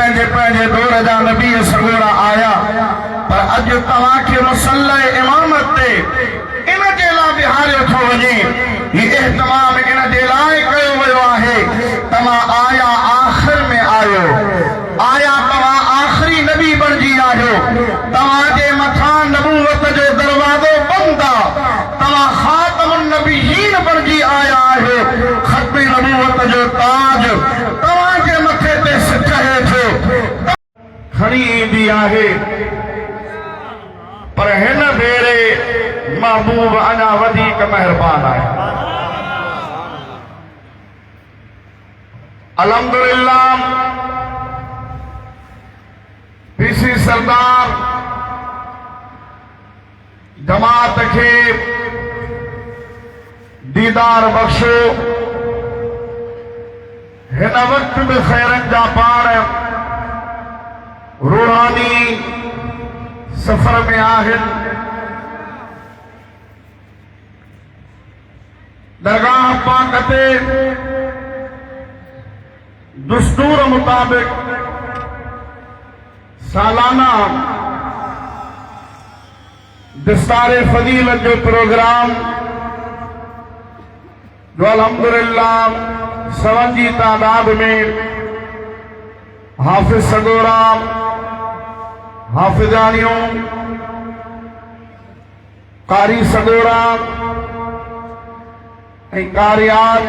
पंहिंजे पंहिंजे दौर जा नबी सगोरा आया, पर अॼु तव्हांखे मुसल्ला इमामत ते इन जे लाइ बिहारियो थो वञे। हीउ एहतमाम इन जे लाइ कयो वियो आहे, तव्हां आया आख़िर में आयो, आया तव्हां आख़िरी नबी बणिजी आहियो, तव्हांजे मथां नबूवत जो दरवाज़ो बंदि आहे, तव्हां ख़ातमुन नबीयीन बणिजी आया आहियो। ख़त्म नबूवत जो ताज तव्हांजे मथे ते चढ़े थो, खणी ईंदी आहे। पर हिन भेरे महबूब अञा वधीक महिरबान आहे। अल्हम्दुलिल्लाह पीसी सरदार जमात के दीदार बख्शो। हिन वक्त भी खैरन जा पाण रूहानी सफर में आहिन। दरगाह पाक ते दस्तूर मुताबिक सालाना दस्तारे फजीलत जो प्रोग्राम जो अल्हम्दुलिल्लाह 7 जी तादाद में हाफिज सगोरा, हाफिजानियों, कारी सगोरा ऐं कारियात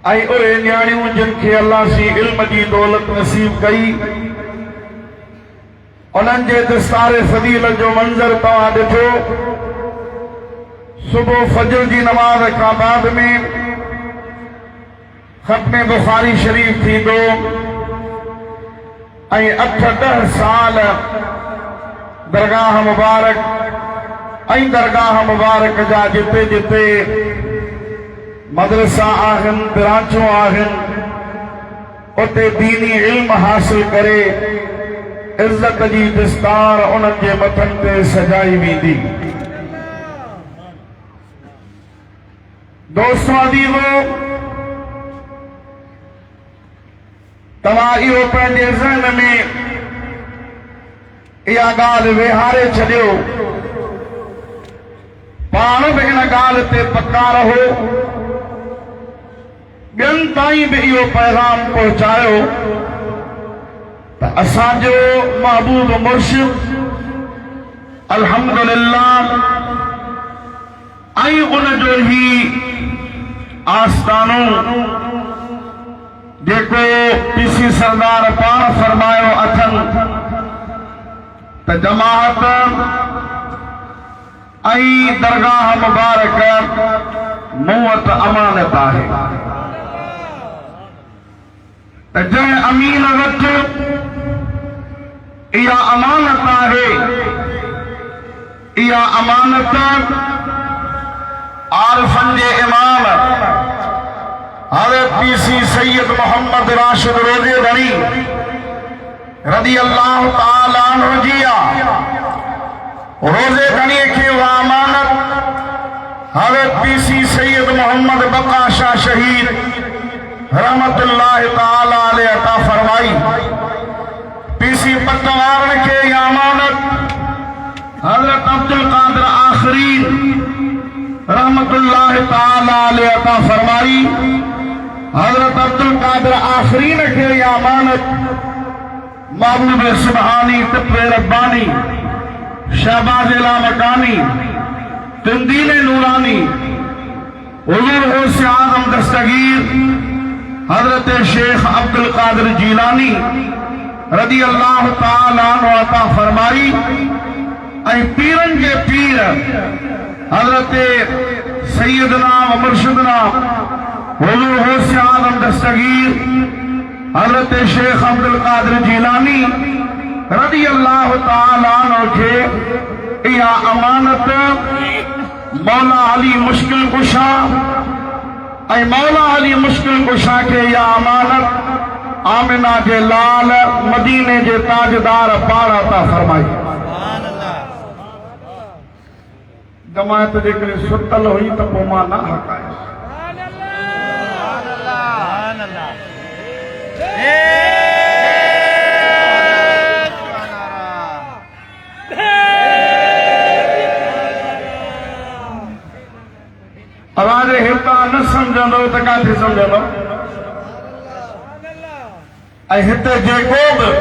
ऐं उहे न्याणियूं जिनखे अल्लाह सी इल्म जी दौलत नसीब कई, उन्हनि जे दस्तारे फजीलत जो मंज़र तव्हां ॾिठो। सुबुह फजर जी नमाज़ खां बाद में ख़त्म बुखारी शरीफ थींदो ऐं 8-10 साल दरगाह मुबारक ऐं दरगाह मुबारक जा जिते जिते मदरसा आहिनि, ब्रांचूं आहिनि, उते दीनी इल्म हासिल करे इज्जत जी दस्तार उन्हनि जे मथनि ते सजाई वेंदी। दोस्तों अज़ीज़ो, तव्हां इहो पंहिंजे ज़हन में इहा ॻाल्हि वेहारे छॾियो, पाण बि इन ॻाल्हि ते पका रहो, ॿियनि ताईं बि इहो पैगाम पहुचायो त असांजो महबूब मुर्शिद अल्हम्दुलिल्लाह ऐं उनजो ही आस्तानो जेको पीसी सरदार पाण फरमायो अथनि त जमात ऐं दरगाह मुबारक मूं वटि अमानत आहे, त जंहिं अमीन वटि इहा अमानत आहे, इहा अमानत आरिफनि जे इमाम हज़रत पीसी सैयद मोहम्मद राशिद रोज़ेदणी रज़ी अल्लाह ताला अन्हु जी आहे। रोज़ेदणी खे उहा अमानत हज़रत पीसी सैयद मोहम्मद बका शाह शहीद रहमतुल्लाह ताला अलैहि अता फरमाई। पीसी पतवारन के इहा अमानत हज़रत अब्दुल कादिर आखरीन रहमतुल्लाह ताला अलैहि अता फरमाई। हज़रत अब्दुल कादिर आखरीन के इहा अमानत महबूब सुबहानी, तिप्पे रब्बानी, शहबाज लामकानी, तंदीन नूरानी, हुजूर गौसे आज़म दस्तगीर हज़रत शेख अब्दुल कादिर जीलानी रज़ी अल्लाह ताला अन्हु अता फरमाई। ऐं पीरन के पीर हज़रत सैयदना व मुर्शिदना हुजूर गौसे आज़म दस्तगीर हज़रत शेख अब्दुल कादिर जीलानी रज़ी अल्लाह ताला अन्हु के इहा अमानत मौला अली मुश्किल कुशा ऐं मौला अली मुश्किल कुशा के इहा अमानत आमिना के लाल मदीने के ताजदार पाण अता फरमाई। जमात जेकॾहिं सुतल हुई त पोइ मां न हकायसि। थे समझो ऐं हिते जेको बि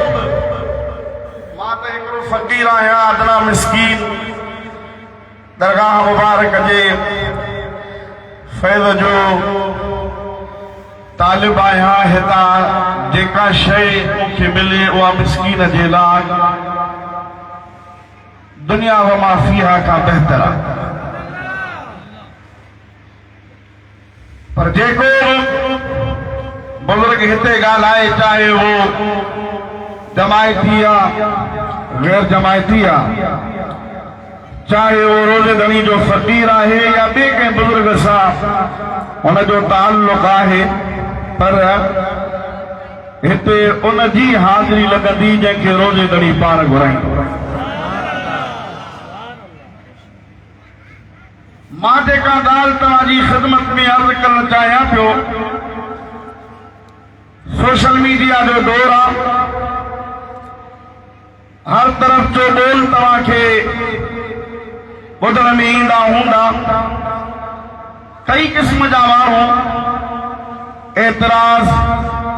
मां त हिकिड़ो फ़क़ीर आहियां अदना मिस्कीन दरगाह मुबारक जे फैज़ जो तालिब आहियां हितां जेका शइ मूंखे मिले उहा मिस्कीन जे लाइ दुनिया व माफ़िया खां बहितर आहे पर जेको बुजुर्ग हिते ॻाल्हाए चाहे वो जमायती आहे गैर जमायती आहे चाहे वो रोज़ेदड़ी जो फ़क़ीर आहे या ॿिए कंहिं बुजुर्ग सां हुन जो ताल्लुक़ आहे पर हिते उन जी हाज़िरी लॻंदी जंहिंखे रोज़ेदड़ी पाण घुराईंदो मां जेका ॻाल्हि तव्हांजी ख़िदमत में अर्ज़ करणु चाहियां पियो सोशल मीडिया जो दौर आहे हर तरफ़ जो ॿोल तव्हांखे ॿुधण में ईंदा हूंदा कई क़िस्म जा माण्हू एतराज़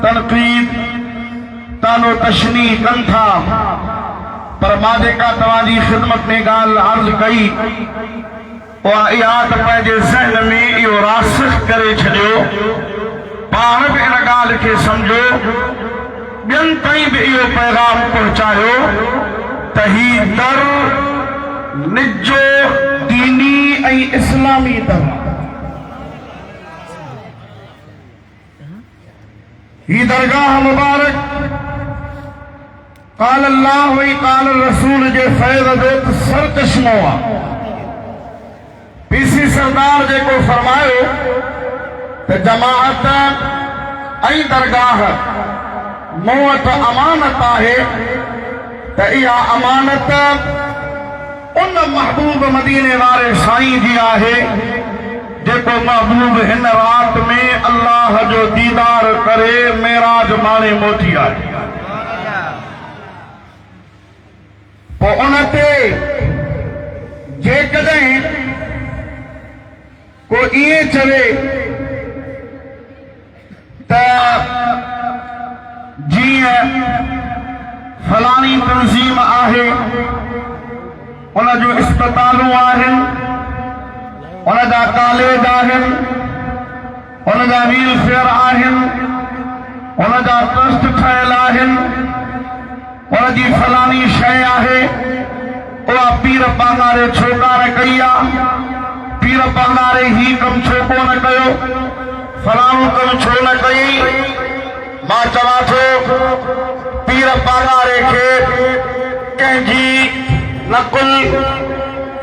तनक़ीद तानो तशनी कनि था पर मां जेका तव्हांजी ख़िदमत में ॻाल्हि अर्ज़ कई उहा इहा त पंहिंजे ज़हन में इहो रासिख़ करे छॾियो पाण बि इन ॻाल्हि खे सम्झो ॿियनि ताईं बि इहो पैगाम पहुचायो त ही दर निजो दीनी ऐं इस्लामी दर ही दरगाह मुबारक क़ाल अल्लाह व क़ाल रसूल जे फैज़ जो सरचश्मो आहे पीसी सरदार जेको फरमायो त जमाअत ऐं दरगाह मूं वटि अमानत आहे त इहा अमानत उन महबूब मदीने वारे साईं जी आहे जेको महबूब हिन राति में अल्लाह जो दीदार करे मेराज माणे मोटी आहे पोइ उन ते जेकॾहिं को ईअं चवे त जीअं फलानी तंज़ीम आहे उन जो इस्पतालूं आहिनि उन जा कॉलेज आहिनि उन जा व्हील फेयर आहिनि उन जा ट्रस्ट ठहियल आहिनि उन जी फलानी शइ आहे उहा पीर पांगारे छो कान कई आहे पीर पांगारे ही कमु छो कोन कयो फलाणो कमु छो न कई मां चवां थो पीर पांगारे खे कंहिंजी नकुल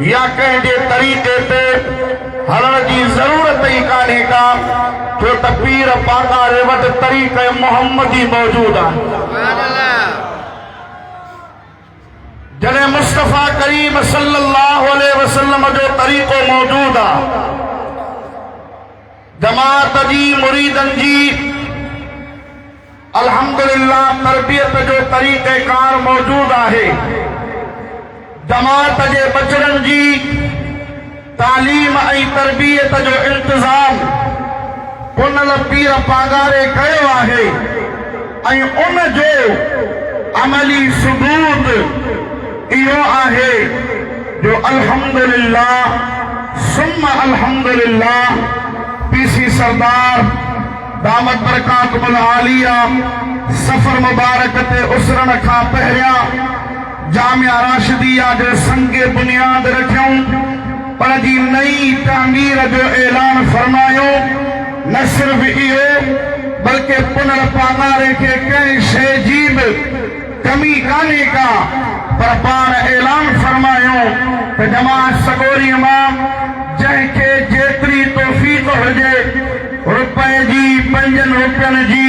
या कंहिंजे तरीक़े ते हलण जी ज़रूरत ई कान्हे का छो त पीर पांगारे वटि तरीक़े मोहम्मदी मौजूद आहे जॾहिं मुस्तफ़ा करीम सल्लल्लाहु अलैहि वसल्लम जो तरीक़ो मौजूद आहे जमात जी मुरीदनि जी अल्हम्दुलिल्लाह तरबियत जो तरीक़ेकार मौजूद आहे जमात जे बचड़नि जी तालीम ऐं तरबियत जो इंतज़ाम उन पीर पागारे कयो आहे ऐं उन जो अमली सबूत इहो आहे जो अल्हम्दुलिल्लाह सुम्मा अल्हम्दुलिल्लाह पीसी सरदार दामत बरकातुल आलिया सफर मुबारक ते उसरण खां पहिरियां जामिया राशिदिया जे संगे बुनियाद रखियूं पर जी नई तामीर जो ऐलान फरमायो न सिर्फ इहो बल्कि पुनर्पागारे खे कंहिं शइ जी बि कमी कान्हे का पर पाण ऐलान फरमायो त जमात सगोरी मां जंहिंखे जेतिरी तौफ़ीक़ हुजे रुपए जी 5 रुपयनि जी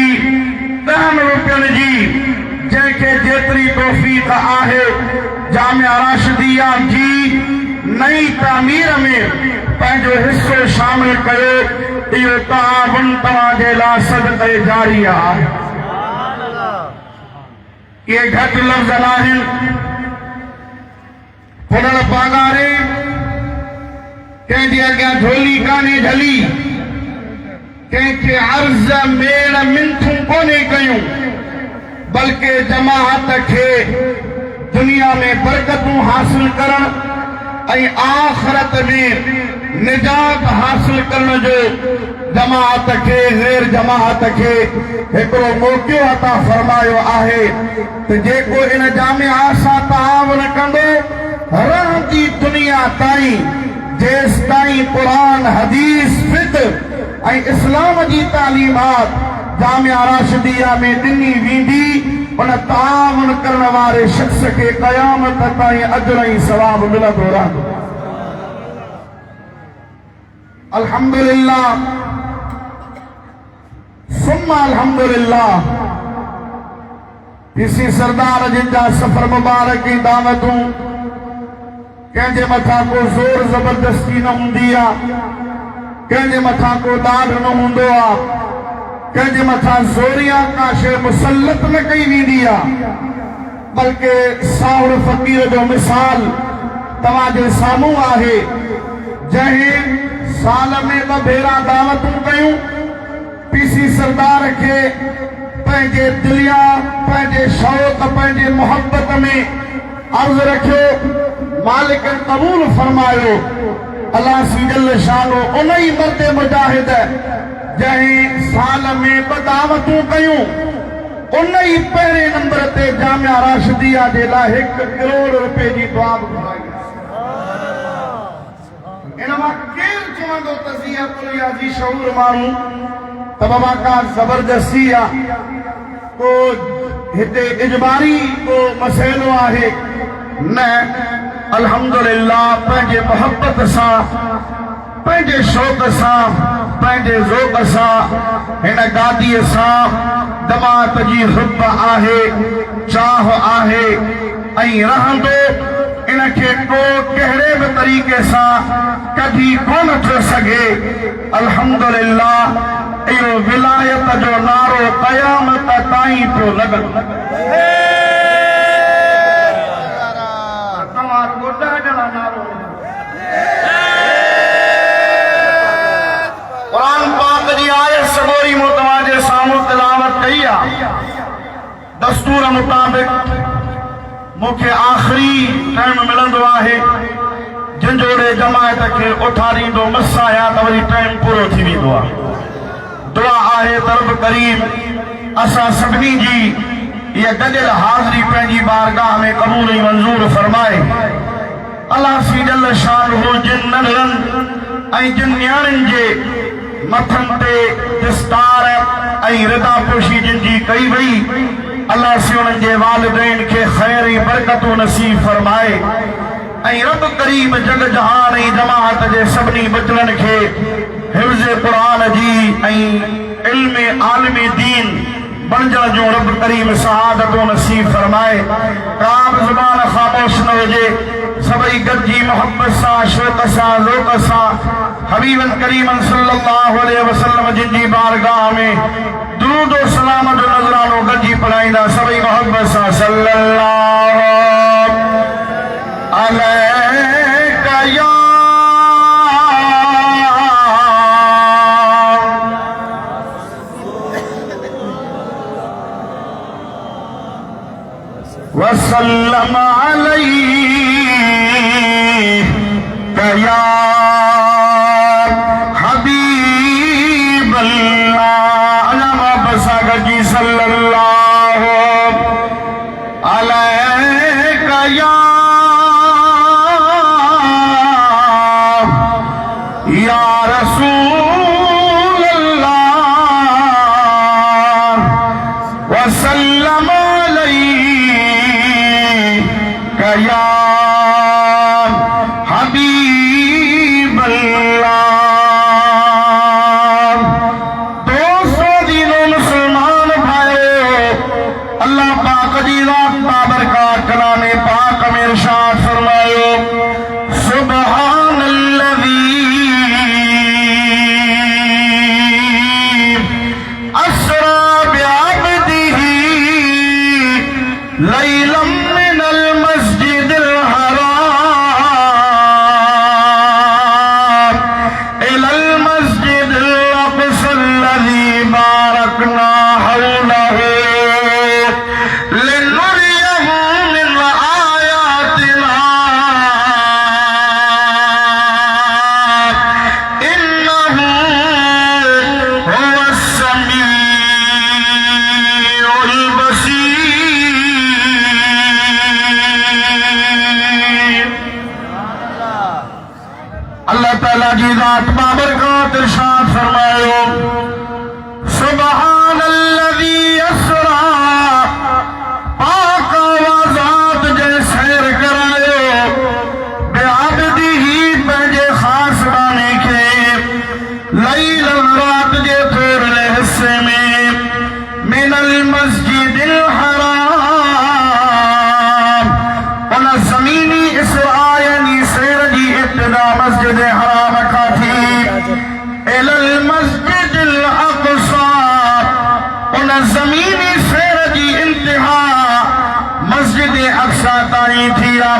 10 रुपयनि जी जंहिंखे जेतिरी तौफ़ीक़ आहे जामिया राशिदिया जी नई तामीर में पंहिंजो हिस्सो शामिल कयो इहो ताउन तव्हांजे लाइ सदक़े जारी आहे इहे घटि लफ़्ज़ आहिनि पुनर पागारे कंहिंजे अॻियां झोली कान्हे झली कंहिंखे अर्ज़ मेड़ मिंथूं कोन्हे कयूं, बल्कि जमाअत खे दुनिया में बरकतूं हासिल करण ऐं आख़िरत में निजात हासिल करण जो जमाअत खे गैर जमाअत खे हिकिड़ो मौक़ो अता फरमायो आहे त जेको इन जामिआ सां ताआवुन कंदो रहंदी दुनिया ताईं जेसि ताईं क़ुरान हदीस फिक़्ह ऐं इस्लाम जी तालीमात जामिआ राशिदिया में ॾिनी वेंदी, उन ताआवुन करण वारे शख्स खे क़यामत ताईं अजर ऐं सवाब मिलंदो रहंदो। अल्हम्दुलिल्लाह सुम्मा अल्हम्दुलिल्लाह। पीसी सरदार जिनजा सफ़र मुबारक की दावतूं कंहिंजे मथां को ज़ोर ज़बरदस्ती न हूंदी आहे, कंहिंजे मथां को दाढ़ न हूंदो आहे, कंहिंजे मथां ज़ोरिया का शइ मुसलत न कई वेंदी आहे, बल्कि साहुर फ़क़ीर जो मिसाल तव्हांजे साम्हूं आहे, जंहिं साल में 2 भेरा दावतूं कयूं, पीसी सरदार के पंहिंजे दिलिया पंहिंजे शौक़ पंहिंजे मोहब्बत में अर्ज़ रखियो, मालिक कबूल फरमायो। अल्लाह जल्ल शानो उन ई मर्द मुजाहिद जंहिं साल में 2 दावतूं कयूं, उन ई पहिरें नंबर ते जामिआ राशिदिया जे लाइ 1 करोड़ रुपए जी दुआ घुराई। इन मां केरु चवंदो त ज़ियातुल याज़ी शऊर माण्हू त बाबा का ज़बरदस्ती आहे, को हिते इजबारी को मसइलो आहे, न अल्हम्दुलिल्लाह पंहिंजे मोहब्बत सां पंहिंजे शौक़ सां पंहिंजे ज़ौक़ सां हिन गादीअ सां जमाअत जी हुब आहे, चाह आहे ऐं रहंदो इनखे को कहिड़े बि तरीक़े सां कढी कोन थो सघे। अल्हम्दुलिल्लाह इहो विलायत जो नारो क़यामत ताईं पियो लॻंदो। तव्हां रुॻो 10 ॼणा नारो क़ुरान पाक जी आयत सगोरी मूं तव्हांजे साम्हूं तिलावत कई आहे। दस्तूर मुताबिक़ मूंखे आख़िरी टाइम मिलंदो आहे, जिंजोड़े जमायत खे उथारींदो मसा या त वरी टाइम पूरो थी वेंदो आहे। दुआ आहे त रब करीम असां सभिनी जी इहा गॾियल हाज़िरी पंहिंजी बारगाह में क़बूल ऐं मंज़ूर फरमाए। अल्लाह सी जल्ल शानहू जिन नंढड़नि ऐं जिन न्याणियुनि जे मथनि ते दस्तार ऐं रिदा पोशी जिन जी कई वई, अल्लाह से उन्हनि जे वालिदैन खे ख़ैर ऐं बरकतूं नसीब फरमाए ऐं रब करीम जग जहान ऐं जमाअत जे सभिनी बचड़नि खे हिफ्ज़ क़ुरान जी ऐं इल्म आलिम दीन बणजण जूं रब करीम सआदतूं नसीब फरमाए। का बि ज़ुबान ख़ामोश न हुजे, सभई गॾिजी मोहब्बत सां शौक़ सां ज़ौक़ सां हबीबन करीमन सल्लल्लाहु अलैहि वसल्लम जिन जी बारगाह में दुरूद और सलाम जो नज़रानो गॾिजी पढ़ाईंदा सभई मोहब्बत सां सल्लल्लाहु अलैका या वसल्लम अलैका या हबीब अल्लाह। अल्लाह बसागर जी सल्लल्लाहु अलैका या रसूल अल्लाह वसल्लम या हबीब अल्लाह। दोस्तों दीनो मुसलमान भाइयों, अल्लाह पाक जी रात बाबरकात कलामे पाक में इरशाद फरमायो, सुब्हानल्लज़ी अस्रा बिअब्दिही लैलन मिनल मस्जिदिल हराम इलल मस्जिदिल अक़सल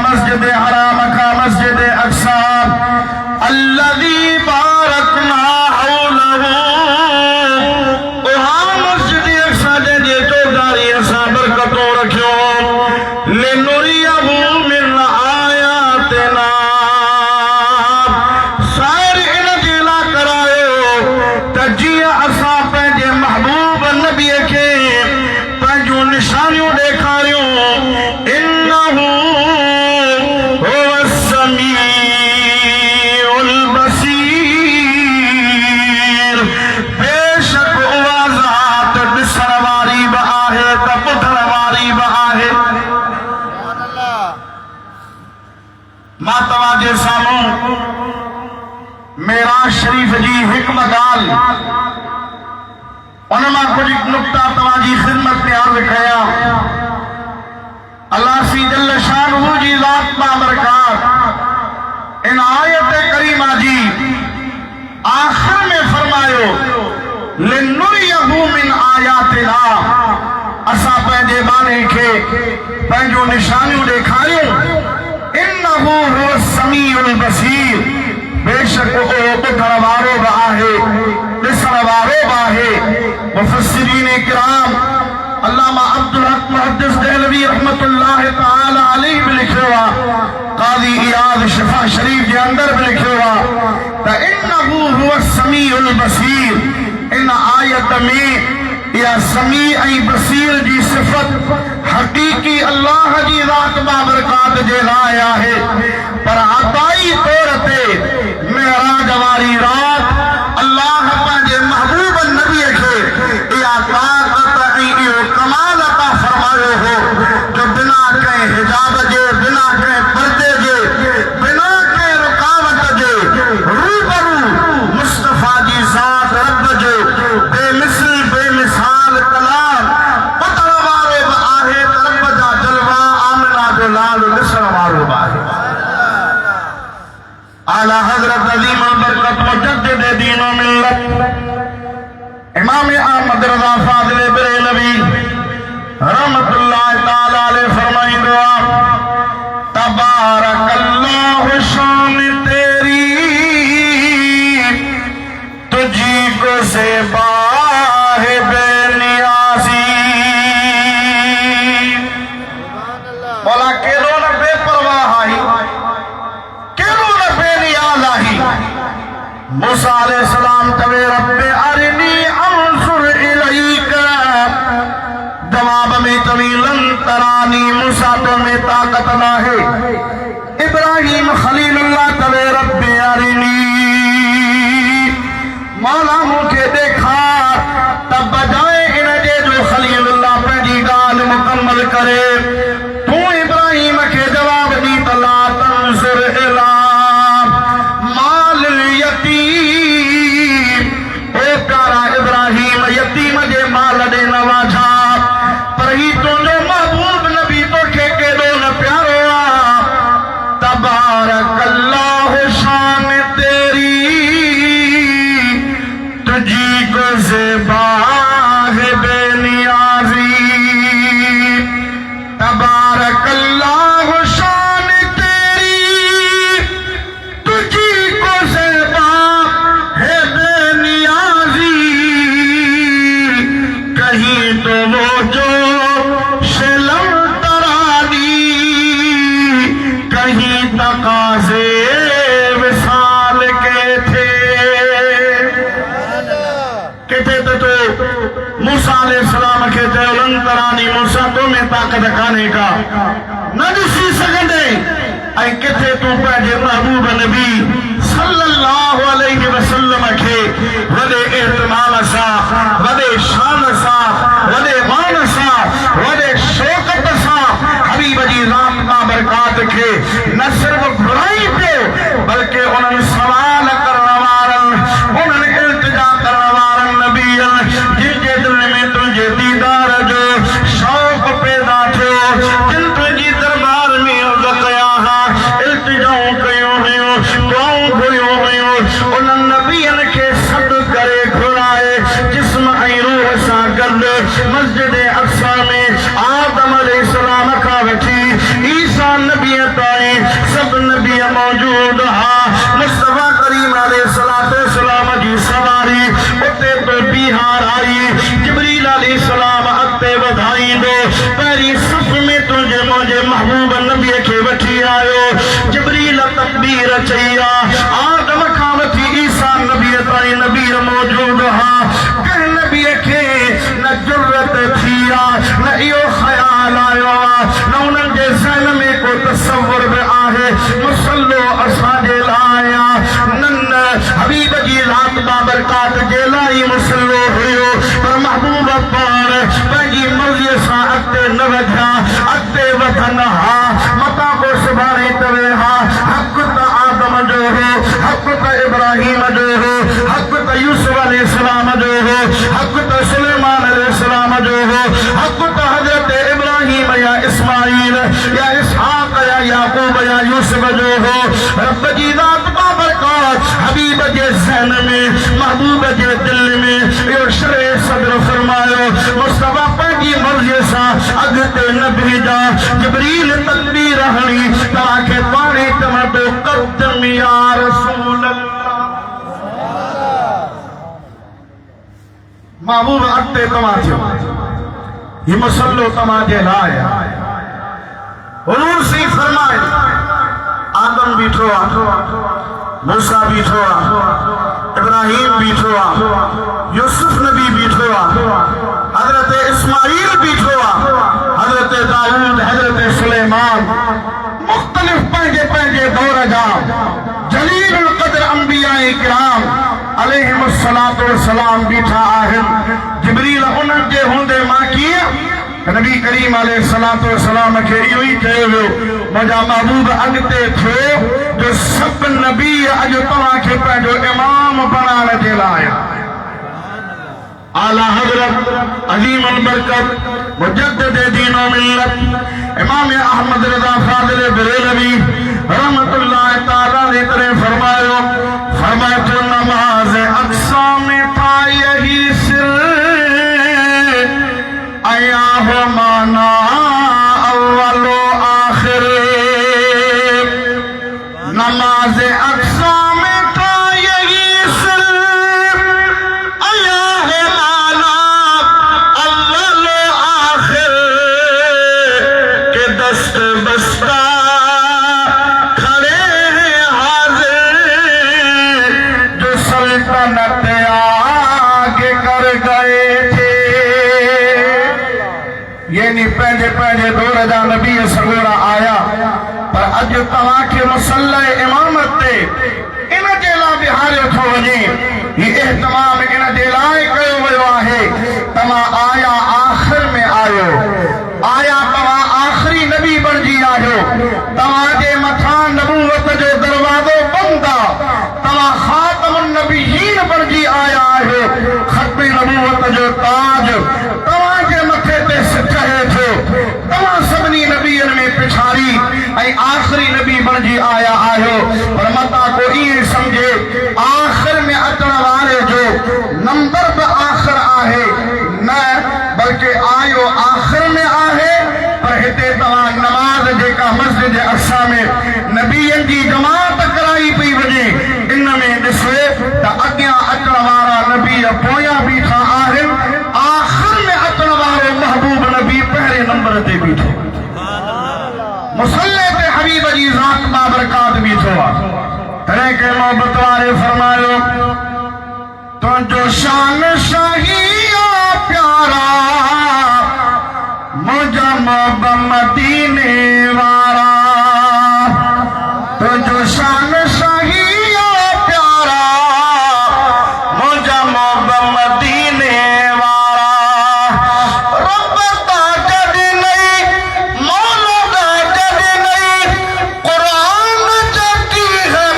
मस्जिद हराम का मस्जिद अक्सा अल्लज़ी बारकना हौलहू ओहा मस्जिद अक्सा जे तो दारी असा बरकतो रखियो लिनुरियहू मिन आयातिना सैर इन जिला करायो तजिया असा पंहिंजे महबूब नबी के पंहिंजूं निशानियूं ॾेखारियूं इन्नहू हुवस समीउल बसीर बेशक उहा ज़ात ॾिसण वारी बि आहे त ॿुधण वारी बि आहे मां तव्हांजे साम्हूं मेराज शरीफ जी हिकु ॻाल्हि उन मां कुछ नुक्ता तव्हांजी ख़िदमत में अर्ज़ कया अल्लाह सी जल शानहू जी ज़ात बाबरकात इन आयत करीमा जी आखिर में फरमायो लिनुरियहू मिन आयातिना असा पंहिंजे बाने खे पंहिंजूं निशानियूं ॾेखारियूं इन्नहू हुवस समीउल बसीर बेशक उहो ॿुधण वारो बि आहे ॾिसण वारो बि आहे मुफस्सिरीन किराम अल्लामा अब्दुल हक मुहद्दिस देहलवी रहमतुल्लाह तआला अलैहि भी लिखियो आहे काज़ी इयाद शिफा शरीफ जे अंदर भी लिखियो आहे त इन्नहू हुवस समीउल बसीर इन आयत में या समी ऐं बसीर जी सिफ़त हक़ीक़ी अल्लाह जी ज़ात बाबरकात जे लाइ आहे पर अताई तौर ते मेराज वारी रात अल्लाह पंहिंजे महबूब नबी खे इहा ताक़त ऐं इहो कमाल अता फरमायो हो जो बिना कंहिं हिजाब जे बिना कंहिं पर्दे जे बिना कंहिं रुकावट जे रूबरू मुस्तफ़ा जी ज़ात रब जो बेमिसल बेमिसाल कलाम ॿुधण वारो बि आहे त रब जा जलवा आमिना जो लाल ॾिसण वारो बि आहे आला हज़रत अज़ीम बरकत मुजद्दिद दीन व मिल्लत इमाम अहमद रज़ा फाज़िल बरेलवी रहमतुल्लाह ताला अलैहि फरमाइंदो आहे तबारकल्लाहु शान तेरी तुझी को से बाहे बेनियाज़ी बोला केरो न बेपरवाह आई केरो न बेनियाज़ आई मूसा अलैहिस्सलाम तवे रब्बे अरिनी अंसुर इलैका जवाब में तवी लन तरानी मूसा तो में ताकत ना है इब्राहिम खलीलुल्लाह तवे रब्बे अरिनी मौला मुझे देखा तब बजाए इन जे जो खलीलुल्लाह पंहिंजी ॻाल्हि मुकम्मल करे तू इब्राहिम के जवाब दी तला तंसुर इला माल यतीम ओ प्यारा इब्राहिम यतीम जे माल दे नवाजा पर ही तुंहिंजो महबूब नबी तोखे केॾो न प्यारो आहे तबारकल्लाहु शान तेरी तुझी को ज़ेबा है बेनियाज़ी तबारकल्लाहु शान तेरी तुझी को ज़ेबा है बेनियाज़ी कहीं तो वो जो शलम तरानी कहीं तकाज़े विसाल के थे तो मूसा अलैहिस्सलाम के चयोलन तरानी मूसा तो में ताकत काने का न ॾिसी सघंदे ऐं किथे तूं पंहिंजे महबूब नबी सल्लल्लाहु अलैहि वसल्लम खे वॾे एहतमाम सां वॾे शान सां वॾे मान सां वॾे शौक़त सां हबीब जी ज़ात बाबरकात खे न सिर्फ़ घुराई पियो बल्कि उन्हनि सवाल करण वारनि उन्हनि इल्तिजा करण वारनि नबीअ जिनजे दिल में तुंहिंजे दीदार जो शौक़ पैदा थियो जिन तुंहिंजी दरबार में अर्ज़ कया हा इल्तिजाऊं कयूं हुयूं दुआऊं घुरियूं हुयूं उन्हनि नबीअनि खे सॾु करे घुराए जिस्म ऐं रूह सां पहिरीं सफ़ में तुंहिंजे मुंहिंजे महबूब नबी खे वठी आयो। जिब्रील तकबीर चई आहे। आदम खां वठी ईसा नबी ताईं नबी मौजूद हा। कंहिं नबी खे न जुरत थी आहे, न इहो ख़्याल आयो आहे, न उन्हनि जे ज़हन में को तसव्वुर बि आहे मुसल्लो असांजे लाइ न हबीब जी रात बाबरकात जे लाइ मुसल्लो हुयो। पर महबूब पाण पंहिंजी मर्ज़ीअ सां अॻिते न वधिया, अॻिते वधनि हा। मता को सुभाणे तवे हा। हक़ त आदम जो हो, हक़ त इब्राहिम जो हो, हक़ त यूसुफ अलैहिस्सलाम जो हो, हक़ त सुलेमान अलैहिस्सलाम जो हो, हक़ त हज़रत इब्राहिम या इस्माइल या इसहाक या याकूब या यूसुफ जो हो। रब जी रात बाबरकात हबीब जे ज़हन में, महबूब जे दिल में इहो शरे सद्र फरमायो। मुस्तफा पंहिंजी मर्ज़ीअ सां अॻिते न भेजा। जिब्रील तकबीर हणी तव्हांखे पाणी चवंदो क़द्दम या रसूल अल्लाह। महबूब अॻिते तव्हां थियो, हीउ मसलो तव्हांजे लाइ आहे। हुज़ूर सी फरमाए आदम बीठो आहे, मूसा बीठो आहे, इब्राहिम बीठो आहे, यूसुफ नबी बीठो आहे, हज़रत इस्माइल बीठो आहे, हज़रत दाऊद, हज़रत सुलेमान, मुख़्तलिफ़ पंहिंजे पंहिंजे दौर जा जलीलुल क़द्र अंबियाए किराम अलैहिमुस्सलातु वस्सलाम बीठा आहिनि। जिब्रील उन्हनि जे हूंदे मां कीअं नबी करीम अलैहिस्सलातु वस्सलाम खे इहो ई चयो वियो, मुंहिंजा महबूब अॻिते थियो जो सभु नबी अॼु तव्हांखे पंहिंजो इमाम बणाइण जे लाइ आला हज़रत अज़ीम बरकत मुजद्दिद दीन व मिल्लत इमाम अहमद रज़ा फाज़िल बरेलवी रहमतुल्लाह तआला ने तरह फरमायो तो नमाज अक्सा में था यही सिर आया हो माना अव्वलो आखिर। नमाज अक्सा में था यही सिर आया है माना अव्वलो आखिर के दस्त बस्ता खड़े हैं हाजिर जो सल्तनत आगे कर गए थे। यानी पंहिंजे पंहिंजे दौर जा नबी सगोरा आया, पर अॼु तव्हांखे मुसल्ला इमामत ते इन जे लाइ बिहारियो थो वञे। हीउ एहतमाम इन जे लाइ कयो वियो आहे, तव्हां आया आख़िर में आयो, आया तव्हां आख़िरी नबी बणिजी आहियो, तव्हांजे मथां नबूवत जो दरवाज़ो बंदि आहे, तव्हां ख़ातमुन नबीयीन बणिजी आया आहियो। ख़त्म नबूवत जो ताज तव्हांजे मथे ते चढ़े थो, तव्हां सभिनी नबीअनि में पिछाड़ी ऐं आख़िरी नबी बणिजी आया आहियो। पर मता को ईअं सम्झे आख़िर में अचण वारे जो नंबर बि आख़िर आहे, न बल्कि आयो आख़िर में आहे। पर हिते तव्हां नमाज़ जेका मस्जिद अक्सा में नबीअनि जी जमात कराई पई वञे, इन में ॾिसो त अॻियां अचण वारा नबी पोयां बीठा आहिनि, आख़िर में अचण वारो महबूब नबी पहिरें नंबर ते बीठो, मुसल्ले ते हबीब जी ज़ात बाबरकात बीठो आहे। तॾहिं के मोहबत वारे फरमायो तुंहिंजो शान शाही प्यारा मुंहिंजा मोहब मदीने वारा, तुंहिंजो शान शाही प्यारा मुंहिंजा मोहब मदीने वारा। रब दा जॾ नहीं, मौला दा जॾ नहीं, कुरान जकी है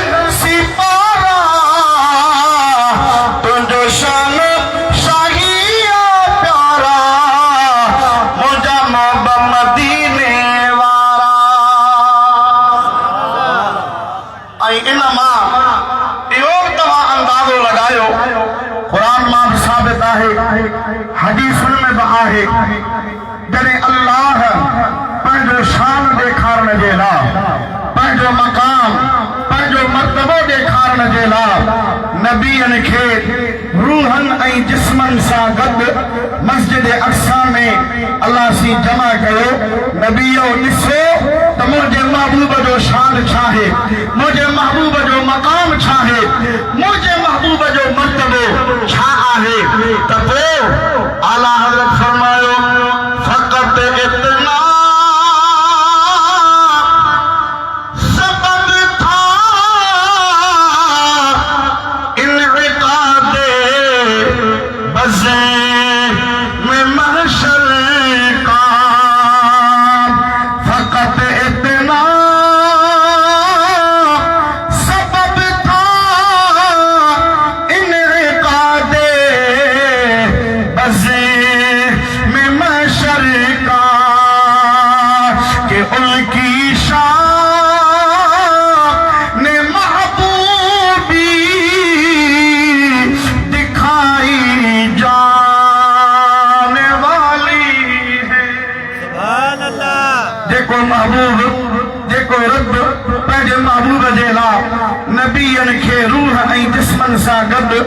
सिपारा। तुंहिंजो शान शाही प्यारा मुंहिंजा मोहब मदीने वारा। ऐं इन मां इहो तव्हां अंदाज़ो लॻायो, क़ुरान मां बि साबित आहे, हदीसुनि में बि आहे, जॾहिं अल्लाह पंहिंजो शान ॾेखारण जे लाइ, पंहिंजो मक़ाम, पंहिंजो मर्तबो ॾेखारण जे लाइ नबीअनि खे रूहनि ऐं जिस्मनि सां गॾु मस्जिद अक्सा में अल्लाह सी जमा कयो नबियो ॾिसो त मुंहिंजे महबूब जो शान छा आहे, मुंहिंजे महबूब जो मक़ाम छा आहे, मुंहिंजे महबूब जो मर्तबो छा आहे। त पोइ आला हज़रत फरमायो फ़क़त इतना सबब था इनइक़ादे बज़े में महशर का, फ़क़त इतना सबब था इनइक़ादे बज़े में महशर का कि उनकी शान ने महबूबी दिखाई जाने वाली है। सुभान अल्लाह। देखो महबूब, देखो रब पंहिंजे महबूब जे लाइ नबीअनि खे रूह ऐं जिस्मनि सां गॾु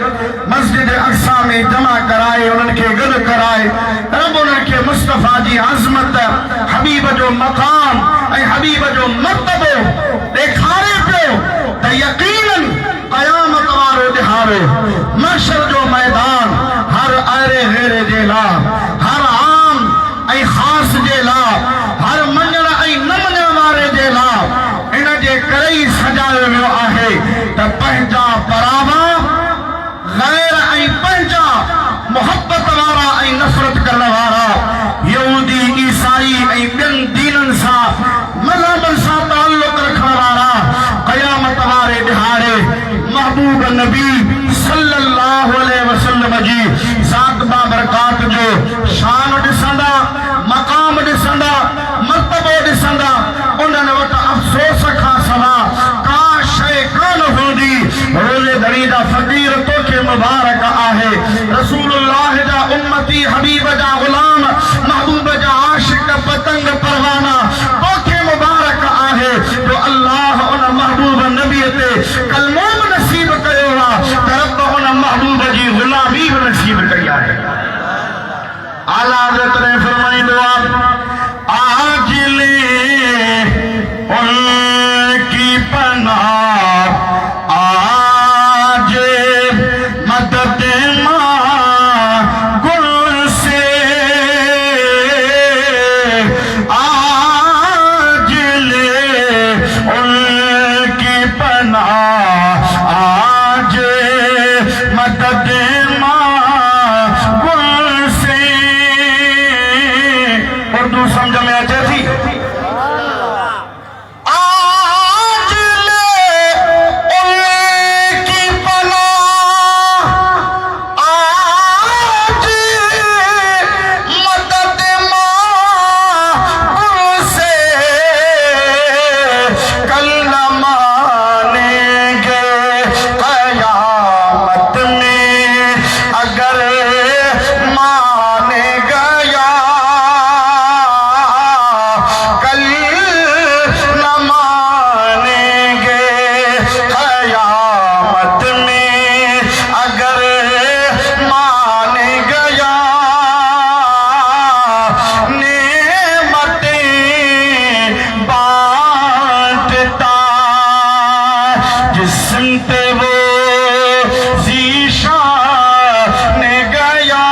मस्जिद अक्सा में जमा कराए उन्हनि खे गॾु कराए रब उन्हनि खे मुस्तफ़ा जी अज़मत, हबीब जो मक़ाम ऐं हबीब जो मर्तबो ॾेखारे पियो त यक़ीनन क़यामत वारो ॾिहाड़ो, महशर जो मैदान हर अहिड़े गैरे जे लाइ, हर आम ऐं ख़ास जे लाइ, हर मञण ऐं न मञण वारे जे लाइ इन जे करे ई सजायो वियो आहे त पंहिंजा परावा गैर ऐं पंहिंजा मोहब्बत वारा ऐं नफ़रत करण वारा यहूदी ईसाई ऐं ॿियनि दीननि सां मज़हबनि सां ताल्लुक़ रखण वारा क़यामत वारे ॾिहाड़े महबूब नबी सल्लल्लाहु अलैहि वसल्लम जी ज़ात बाबरकात जो शान ॾिसंदा, मक़ाम ॾिसंदा, मर्तबो ॾिसंदा, उन्हनि वटि अफ़सोस खां सवाइ का शइ कान हूंदी। रोज़े दड़ी जा फ़क़ीर तोखे मुबारक आहे, रसूलुल्लाह जा उम्मती, हबीब जा ग़ुलाम, महबूब जा आशिक, पतंग परवाना तोखे मुबारक आहे जो अल्लाह उन महबूब नबीअ ते कलमो बि नसीब कयो आहे त रब उन महबूब जी ग़ुलामी बि नसीब कई आहे। आला हज़रत ने फरमाईंदो आहे आज ले उनकी पनाह, आज मदद गुल से, आज ले उनकी पनाह, आज मदद गुल से। उर्दू समझ में अचे थी? आज ले उनकी पनाह, आज मदद गुल से, कल न मानेंगे क़यामत में अगर माने गया, कल न मानेंगे क़यामत में अगर माने गया। नेमतें बांटता जिस्म पे वो ज़ीशान गया,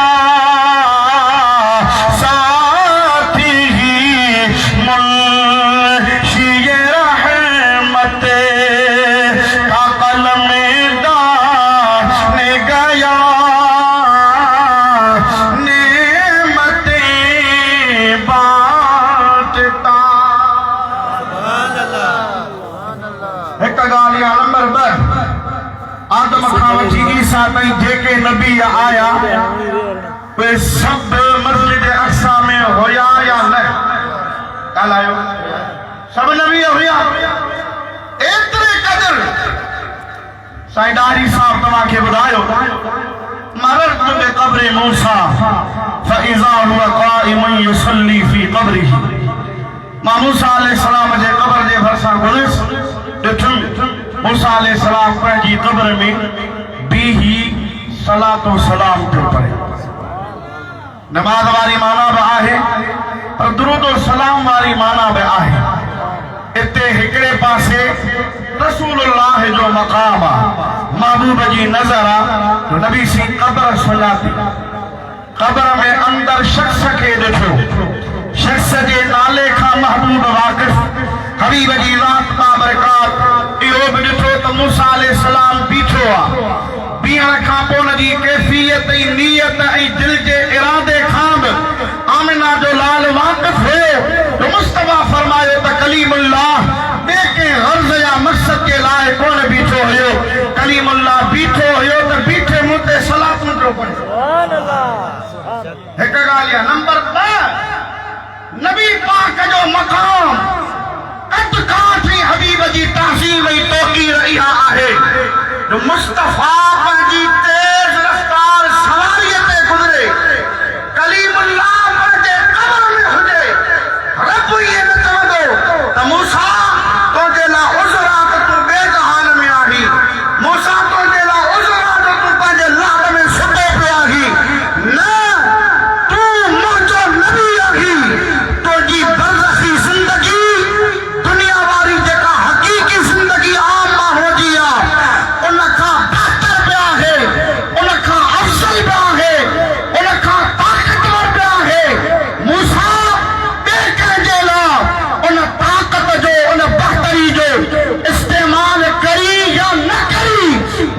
साथी ही मुंशिए रहमत का कलम दान गया। नेमतें बांटता। सुभान अल्लाह। हिक ॻाल्हि आहे नंबर 2, आदम खां वठी ईसा ताईं जेके नबी आया उहे सभु मस्जिद अक्सा में हुया या न? ॻाल्हायो। सभु नबी हुया? एतिरे क़दुरु साईं ॾारी साहब तव्हांखे ॿुधायो मररतु बिक़ब्रि मूसा फ़इज़ा हुवा क़ाइमुन युसल्ली फ़ी क़ब्रिही। मां मूसा अलैहिस्सलाम जे क़ब्र जे भरिसां गुज़िरियुसि, ॾिठुमि मूसा अलैहिस्सलाम पंहिंजी क़ब्र में बीही सलातो सलाम पियो पढ़े। नमाज वारी माना बि आहे पर दुरूद और सलाम वारी माना बि आहे। इते हिकिड़े पासे रसूलुल्लाह जो मक़ाम आहे, महबूब जी नज़र आहे। तो नबी सी क़ब्र सुञाती, क़ब्र में अंदर शख्स खे ॾिठो, शख्स जे नाले खां महबूब वाक़िफ़, हबीब जी ज़ात बाबरकात। इहो बि ॾिठो त मूसा अलैहिस्सलाम बीठो आहे, बीहण खां पोइ उन जी कैफ़ियत ऐं नियत ऐं दिल जे इरादे खां बि आमिना जो लाल वाक़िफ़ हुयो। तो मुस्तफ़ा फरमायो त कलीमुल्लाह ॿिए कंहिं गर्ज़ या मक़सद जे लाइ कोन बीठो हुयो, कलीमुल्लाह बीठो हुयो त बीठे मूं ते सलात मंदरो पढ़े। सुभान अल्लाह। हिकु ॻाल्हि आहे। नंबर 2, नबी पाक जो मक़ाम कद काठी हबीब जी तहज़ीम ऐं तौक़ीर इहा आहे जो मुस्तफ़ा पंहिंजी तेज़ रफ़्तार सवारीअ ते गुज़रे, कलीमुल्लाह पंहिंजे क़ब्र में हुजे, रब इहे न चवंदो त मूसा तुंहिंजे लाइ उज़र आहे त तूं ॿिए जहान में आहीं, मूसा तुंहिंजे लाइ उज़र आहे त तूं पंहिंजे लाड में सुतो पियो आहीं। न, तूं मुंहिंजो नबी आहीं। तुंहिंजी बरज़खी ज़िंदगी दुनिया वारी जेका हक़ीक़ी ज़िंदगी आम माण्हूअ जी आहे उन खां बहितर बि आहे, उन खां अफ़ज़ल बि आहे, उन खां ताक़तवर बि आहे। मूसा ॿिए कंहिंजे लाइ उन ताक़त जो, उन बहितरी जो इस्तेमाल करी या न करी,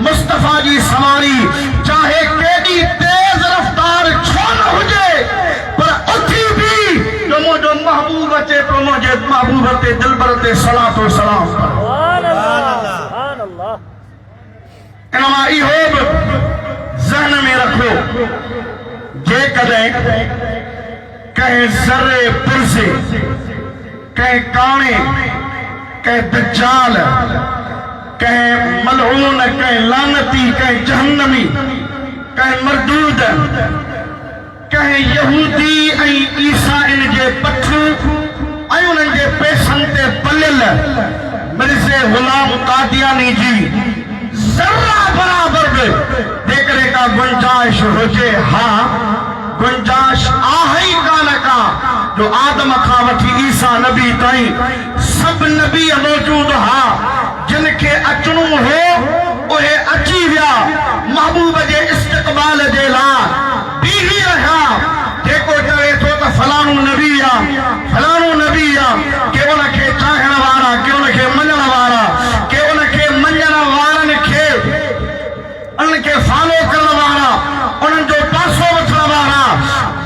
मुस्तफ़ा जी सवारी चाहे केॾी तेज़ रफ़्तार छो न हुजे, पर उथी बि जो मुंहिंजो महबूब अचे तो मुंहिंजे महबूब ते दिलबर ते सलात व सलाम कर। सुभान अल्लाह। सुभान अल्लाह। इनमां इहो बि ज़हन में रखो, जेकॾहिं कंहिं ज़र्रे पुरज़े, कंहिं काणे, कंहिं दज्जाल, कंहिं मलऊन, कंहिं लानती, कंहिं जहन्नमी, कंहिं मरदूद, कंहिं यहूदी ऐं ईसाइन जे पठूं ऐं उन्हनि जे पेसनि ते पलियल मिर्ज़े ग़ुलाम कादियानी जी ज़र्रा बराबर बि जेकॾहिं का गुंजाइश हुजे, हा गुंजाइश आहे ई कान का, जो आदम खां वठी ईसा नबी ताईं सभु नबी मौजूद हा, जिन खे अचणो हो उहे अची विया महबूब जे इस्तक़बाल जे लाइ बीही रहिया। जेको चवे थो त फलाणो नबी आहे, फलाणो नबी आहे, के उन खे चाहण वारा, के उन खे मञण वारा, के उन खे मञण वारनि खे उन्हनि खे फॉलो करण वारा, उन्हनि जो पासो वठण वारा,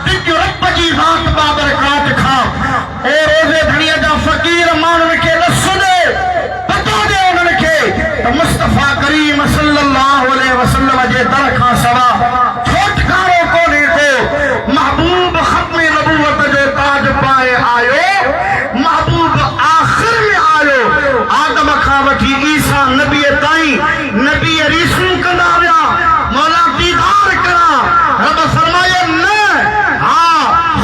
दिज रब जी ज़ात बाबरकात खां ऐं रोज़े धणीअ जा फ़क़ीर माण्हुनि खे न सुञे, पतो ॾे उन्हनि खे त मुस्तफ़ा करीम सल्लल्लाहु अलैहि वसल्लम जे दर खां सवा ठोठकारो कोन्हे को। महबूब ख़त्म नबूवत जो ताज पाए आयो, महबूब आख़िर में आयो, आदम खां वठी ईसा नबी ताईं नबी रीसूं कंदा विया, मौला दीदार करा। रब फरमायो न, हा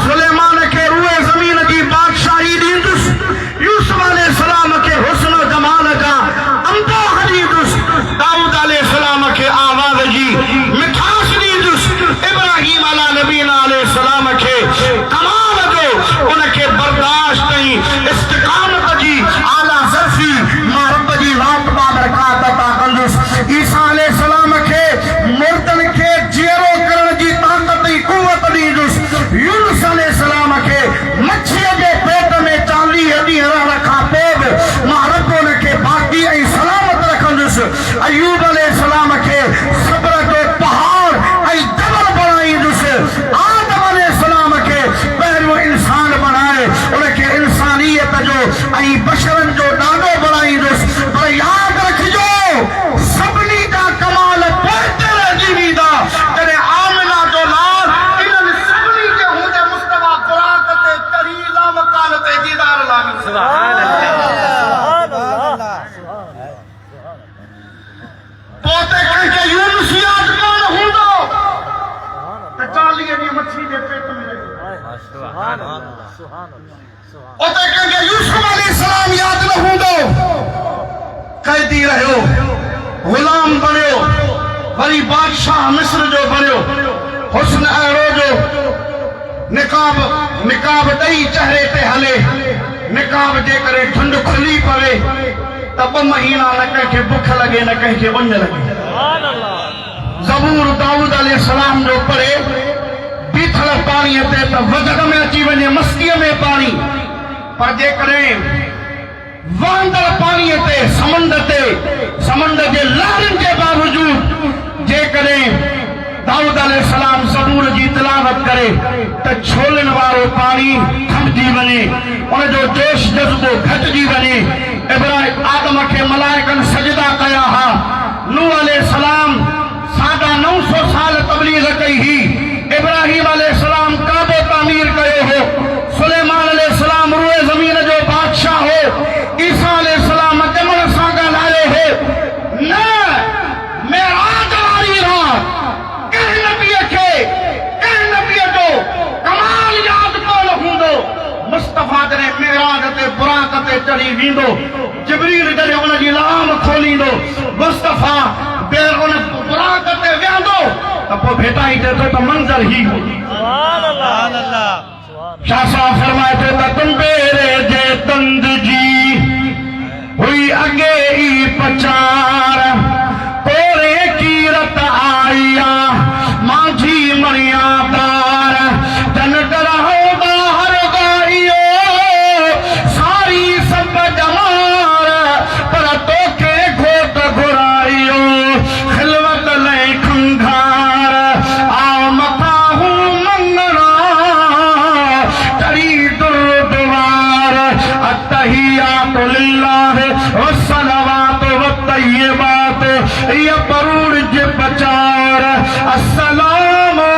सुलेमान खे रूए ज़मीन जी बादशाही ॾींदुसि, यूसुफ अलैहिस्सलाम खे हुस्न जमाल जा अंदोह ॾींदुसि, दाऊद अलैहिस्सलाम खे आवाज़ जी मिठास ॾींदुसि, इब्राहिम अला नबीना अलैहिस्सलाम खे कमाल जो उनखे बर्दाश्त ऐं इस्तिक़ामत जी आला ज़र्फ़ी मां रब जी ज़ात बाबरकात अता कंदुसि। ईसा अलैहिस्सलाम खे मुर्दनि खे जीअरो करण जी ताक़त ऐं क़ुव्वत ॾींदुसि। यूनुस अलैहिस्सलाम खे मच्छीअ जे पेट में 40 ॾींहं रहण खां पोइ बि मां रब उनखे बाक़ी ऐं सलामत रखंदुसि। अयूब अलैहिस्सलाम खे सब्र जो पहाड़ ऐं जबल बणाईंदुसि। आदम अलैहिस्सलाम खे पहिरियों इंसान बणाए उनखे इंसानियत जो ऐं बशरनि जो ॾाढो बणाईंदुसि। पर यादि रखिजो, सभिनी जा कमाल पोइ ते रहिजी वेंदा जॾहिं आमिना जो लाल इन्हनि सभिनी जे हूंदे मुस्तफ़ा बुराक ते चढ़ी लामकान ते दीदार लावी। सुभान अल्लाह। पोइ ते कंहिंखे यूनुस यादि कोन हूंदो त 40 ॾींहं मच्छी जे पेट में रही। सुभान अल्लाह। सुभान अल्लाह। उते कंहिंखे यूसुफ अलैहिस्सलाम यादि न हूंदो, कैदी रहियो, ग़ुलाम बणियो, वरी बादशाह मिस्र जो बणियो, हुस्न अहिड़ो जो निकाब ॾेई चेहरे ते हले, निकाब जे करे ठंड खुली पवे त 2 महीना न कंहिंखे बुख लगे न कंहिंखे उञ लगे। ज़बूर दाऊद अलैहिस्सलाम जो पढ़े बीठल पानी ते त वजग में अची वञे, मस्तीअ में पानी, पर जेकॾहिं वहंदड़ पानी ते समंड जे लहरनि जे बावजूद जेकॾहिं दाऊद अलैहिस्सलाम ज़बूर जी तिलावत करे त छोलनि वारो पानी थमजी वञे, उन जो जोश जज़्बो घटिजी वञे। इब्राहिम आदम खे मलाइकनि सजदा कया हा, नूह अलैहिस्सलाम 950 साल तबलीग कई ही, इब्राहिम अलैहिस्सलाम काबो तामीर कयो हो, सुलेमान अलैहिस्सलाम रूए ज़मीन जो बादशाह हो, ईसा अलैहिस्सलाम जमण सां ॻाल्हायो हो। न मेराज वारी रात कंहिं नबीअ जो कमाल यादि कोन हूंदो। मुस्तफ़ा जॾहिं मेराज ते बुराक ते चढ़ी वेंदो, जिब्रील जॾहिं उन जी लाम खोलींदो, मुस्तफ़ा उन बुराक ते वेहंदो त पोइ भेटाई थिए थो त मंज़र ही हो। शाह साहब फरमाए थो त तुम बेरे जे तंद जी हुई अॻे ई पचार, कोरे कीरत आया माझी मरिया तार, जन डराओ बाहर गाइयो सारी सब जमार, पर तोखे घोट घुराइयो खिलवत लई खंघार, आओ मथा हूं मंगना तरी दुर्दवार, अत्तहियात लिल्लाह वस्सलावात वत्तय्यिबात, ये परूर जे बचार, अस्सलामु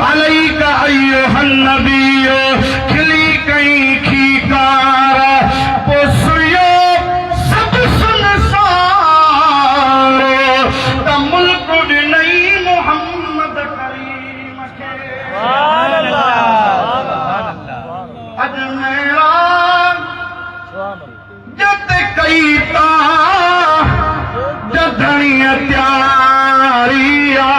अलैका अय्युहन नबी, खिली कई खीकार, पोसुयो सब सुनसार, त मुल्क ॾिनई मोहम्मद करीम खे। अजमेरा जत कई ता जधणीअ त्यारिया।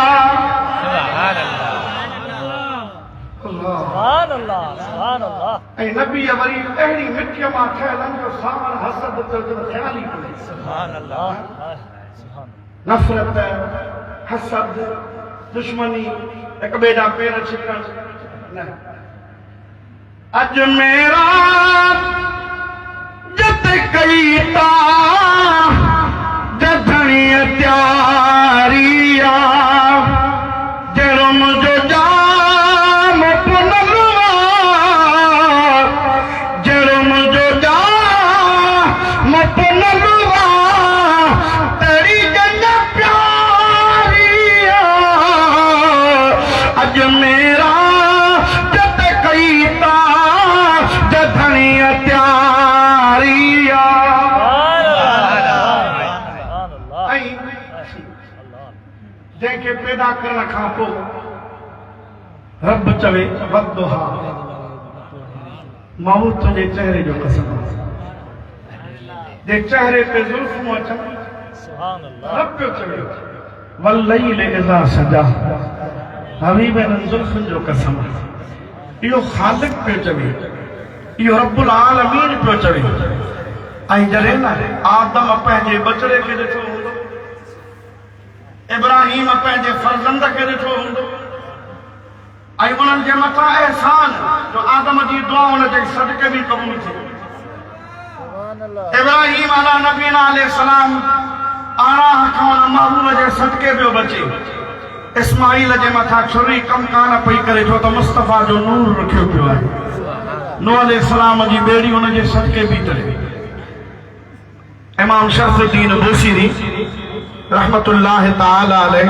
ऐं नबी वरी अहिड़ी मिटीअ मां ठहियल जो सावण हसद जो ख़्याल ई कोन्हे। नफ़रत, हसद, दुश्मनी, हिक ॿिए जा पेर छिकण न। अजमेरा जत कई ता जधणीअ त्यारिया, जहिड़ो मुंहिंजो जाम पुनलवा, जहिड़ो मुंहिंजो जाम पुनलवा, तड़ी जन प्यारिया। अजमेरा जत कई ता जधणीअ त्यारिया। जंहिंखे पैदा करण खां पोइ रब चवे वद्दुहा, मौत जे चेहरे जो कसम, जे चेहरे पे ज़ुल्फ़ूं अचनि, रब पियो चवे वल्लैल इज़ा सजा, हबीब इन्हनि ज़ुल्फ़ुनि जो कसम। इहो ख़ालिक़ पियो चवे, इहो रब्बुल आलमीन पियो चवे। ऐं जॾहिं न आदम पंहिंजे बचड़े खे ॾिठो हूंदो, इब्राहिम पंहिंजे फर्ज़ंद खे ॾिठो हूंदो, ऐं उन्हनि जे मथां एहसान जो आदम जी दुआ उन जे सदके बि क़बूल थी। इब्राहिम अला नबीना अलैहिस्सलाम आराह खां महबूब जे सदके पियो बचे। इस्माईल जे मथां छुरी कम कान पई करे छो त मुस्तफ़ा जो नूर रखियो पियो आहे। नूह अलैहिस्सलाम जी बेड़ी उन जे सदके बि तरे। इमाम शरफुद्दीन बूसीरी रहमतुल्लाह ताला अलैह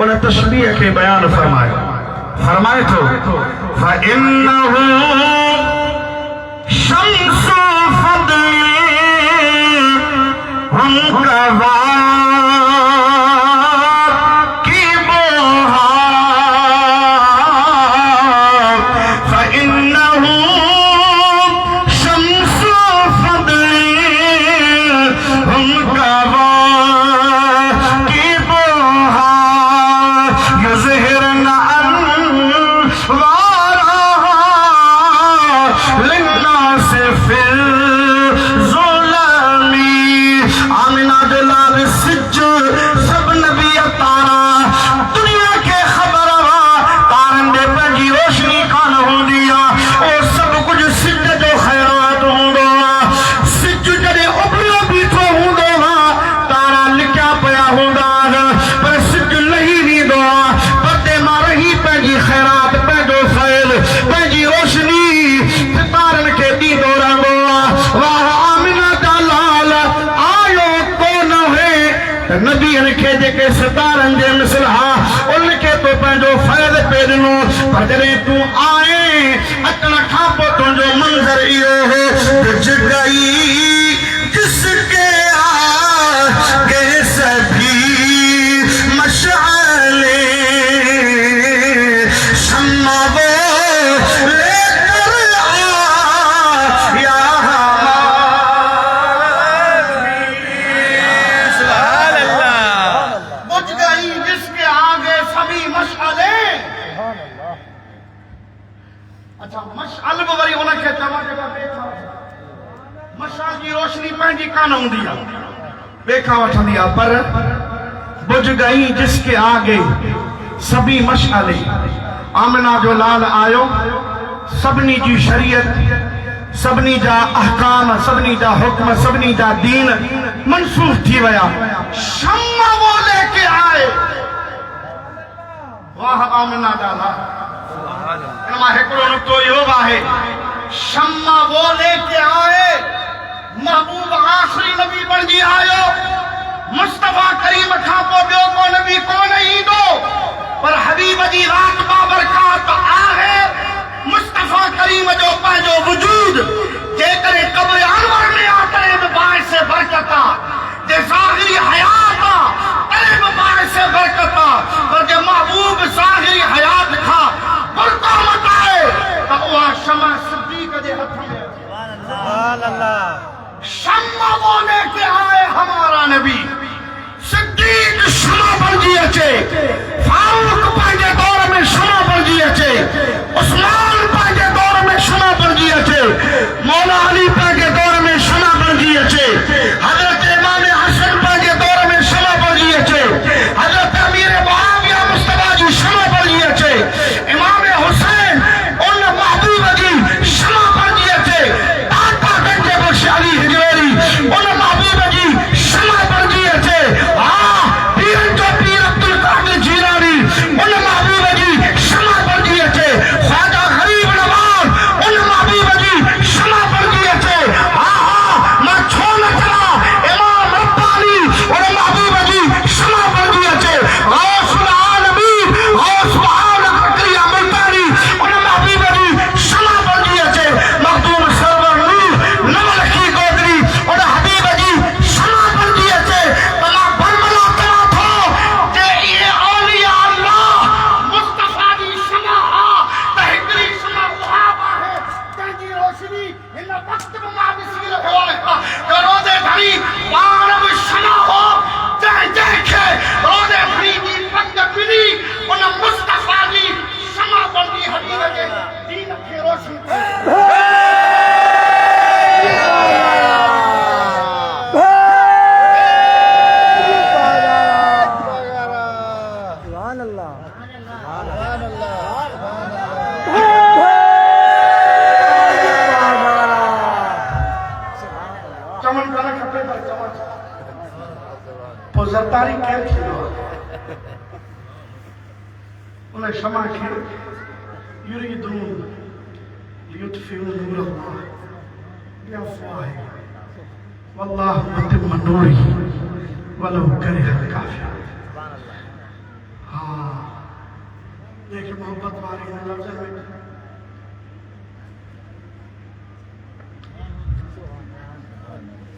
उन तशबीह के बयान फरमाए तो फइन्नहु शम्सु फदली हुनका की बोहा, फइन्नहु शम्सु फदली हुनका युज़हिरन अनवारहा नबीअ खे जेके सितारनि जे मिसल हा उनखे तो पंहिंजो फैज़ पे ॾिनो पर जॾहिं तूं आए अचण खां पोइ तुंहिंजो मंज़र इहो हो बुझ गई जिसके आगे सभी मशाले शम्मा वो लेकर आया सुभान अल्लाह बुझ गई जिसके आगे सभी मशाले अच्छा मशाल बि वरी उनखे चवां जेका मशाल जी रोशनी पंहिंजी कान हूंदी आहे ॿिए वठंदी आहे पर बुझ गई जिसके आगे सभी मशाले आमिना जो लाल आयो सभिनी जी शरीयत सभिनी जा अहकाम सभिनी जा हुक्म सभिनी जा दीन मनसूख थी विया शम्मा वो लेके आए वाह आमिना जा लाल इनमां हिकिड़ो नुक्तो इहो आहे शम्मा वो लेके आए महबूब आखिरी नबी बणजी आयो मुस्तफा करीम खां पोइ ॿियो को नबी कोन ईंदो पर हबीब जी रात बाबरकात आहे मुस्तफा करीम जो पंहिंजो वजूद जेकॾहिं क़ब्र अनवर में आहे तॾहिं बि बाइस बरकत आहे जे ज़ाहिरी हयात आहे तॾहिं बि बाइस बरकत आहे पर जे महबूब ज़ाहिरी हयात खां बुरको मटाए त उहा शमा सिद्दीक़ जे हथ में सुभान अल्लाह शम्मा वो लेके आए हमारा नबी सिद्दीक शमा बणजी अचे फारूक पंहिंजे दौर में शमा बणजी अचे उस्मान पंहिंजे दौर में शमा बणजी अचे मौला अली पंहिंजे दौर में शमा बणजी अचे हज़रत इमाम हसन पंहिंजे दौर में शमा बणजी अचे हज़रत अमीर मुआविया मुस्तफा जी शमा बणजी अचे इमाम हुसैन उन महबूब जी शमा बणजी अचे दाता गंज बख्श अली हिजवेरी उन महबूब जी शमा बणजी अचे पीरन जो पीर अब्दुल कादिर जीलानी उन महबूब जी शमा बणजी अचे ख्वाजा गरीब नवाज उन महबूब जी शमा बणजी अचे मां छो न चवां इमाम रब्बानी उन महबूब जी शमा बणजी अचे गौसुल आलमीन गौसुल आलम बकरिया मुल्तानी उन महबूब जी शमा बणजी अचे मखदूम सरवर नूर नवलखी गोदरी उन हबीब जी शमा बणजी अचे मां बरमला चवां थो जे इहे औलिया अल्लाह मुस्तफा जी शमा त हिकिड़ी शमा उहा आहे जंहिंजी रोशनी हिन वक़्त में मां ॾिसी रहियो आहियां त रोज़े घड़ी पाण बि शमा हो जंहिंखे रोज़े घड़ी जी रंग मिली उन मुस्तफा जी शमा बणजी हबीब जे दीन खे रोशन सुभान अल्लाह चमन करण खपे पर चमन पोइ ज़रदारी केरु थींदो आहे उन शमा खे युरीदून लियुत्फिऊ नूर अल्लाह बिअफ़वाहिहिम वल्लाहु मुतिम्मु नूरिही वलौ करिहल काफ़िरून हाँ देखिए मोहब्बत वाली हिन लफ़्ज़ में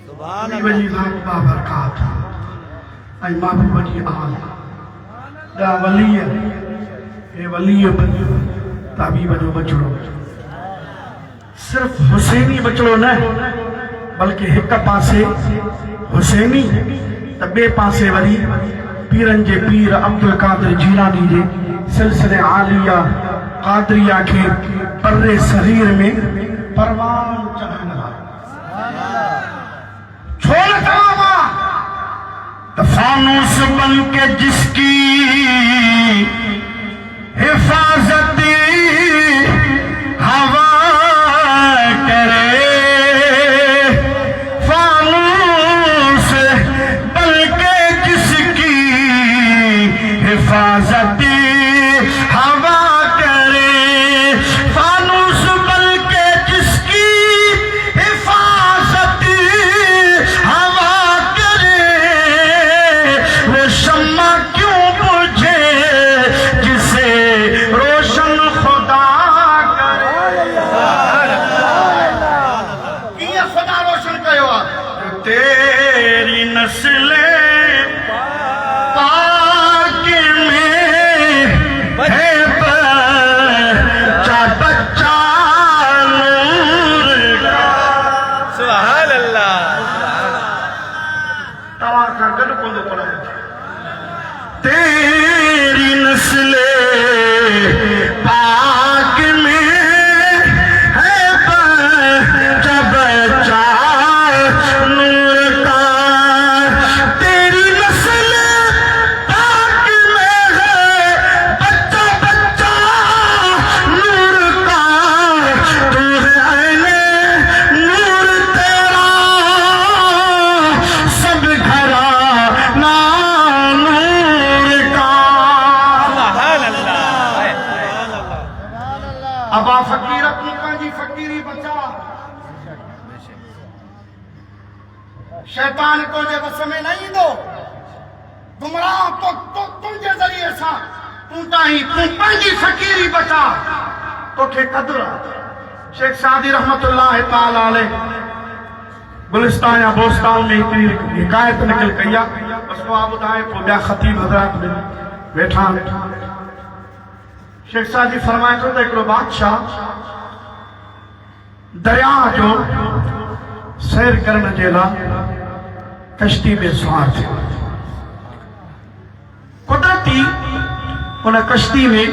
सुभान हबीब जी रात बाबरकात ऐं महबूब जी आल ॾा वलीअ हे वलीअ हबीब जो बचड़ो सिर्फ़ हुसैनी बचड़ो न बल्कि हिक पासे हुसैनी त ॿिए पासे वरी पीरन जे पीर अब्दुल कादिर जीलानी जे सिलसिले आलिया कादरिया खे पर्रे सगीर में परवान चढ़ाइण वारो छो न चवां मां त फानूस बन के जिसकी हिफाजत हवा करे फानूस बन के जिसकी हिफाजत हवा करे फानूस बन के जिसकी हिफाजत हवा करे कीअं ख़ुदा रोशन कयो आहे तेरी नस्ल पाक में है बच्चा बच्चा नूर का सुभान अल्लाह तव्हां खां गॾु कोन थो पढ़ाए तेरी नस्ल पाक में है बच्चा बच्चा नूर का तेरी नस्ल पाक में है बच्चा बच्चा नूर का तू है ऐने नूर तेरा सब घराना नूर का सुभान अल्लाह अबा फकीर अपनी पंहिंजी फ़क़ीरी बचा शैतान तुंहिंजे वस में न ईंदो गुमराह तुंहिंजे ज़रिए सां तूं पंहिंजी फ़क़ीरी बचा तोखे क़द्र आहे शेख सादी रहमतुल्लाह ताला अलैह गुलिस्तान या बोस्तान में हिकिड़ी हिकायत निकल कई आहे बसि मां ॿुधाए पोइ ॿिया ख़तीब हज़रात में वेठा शेख सादी फरमाए थो त हिकिड़ो बादशाह दरिया जो सैर करण जे लाइ कश्ती में सवार थियो कुदरती उन कश्ती में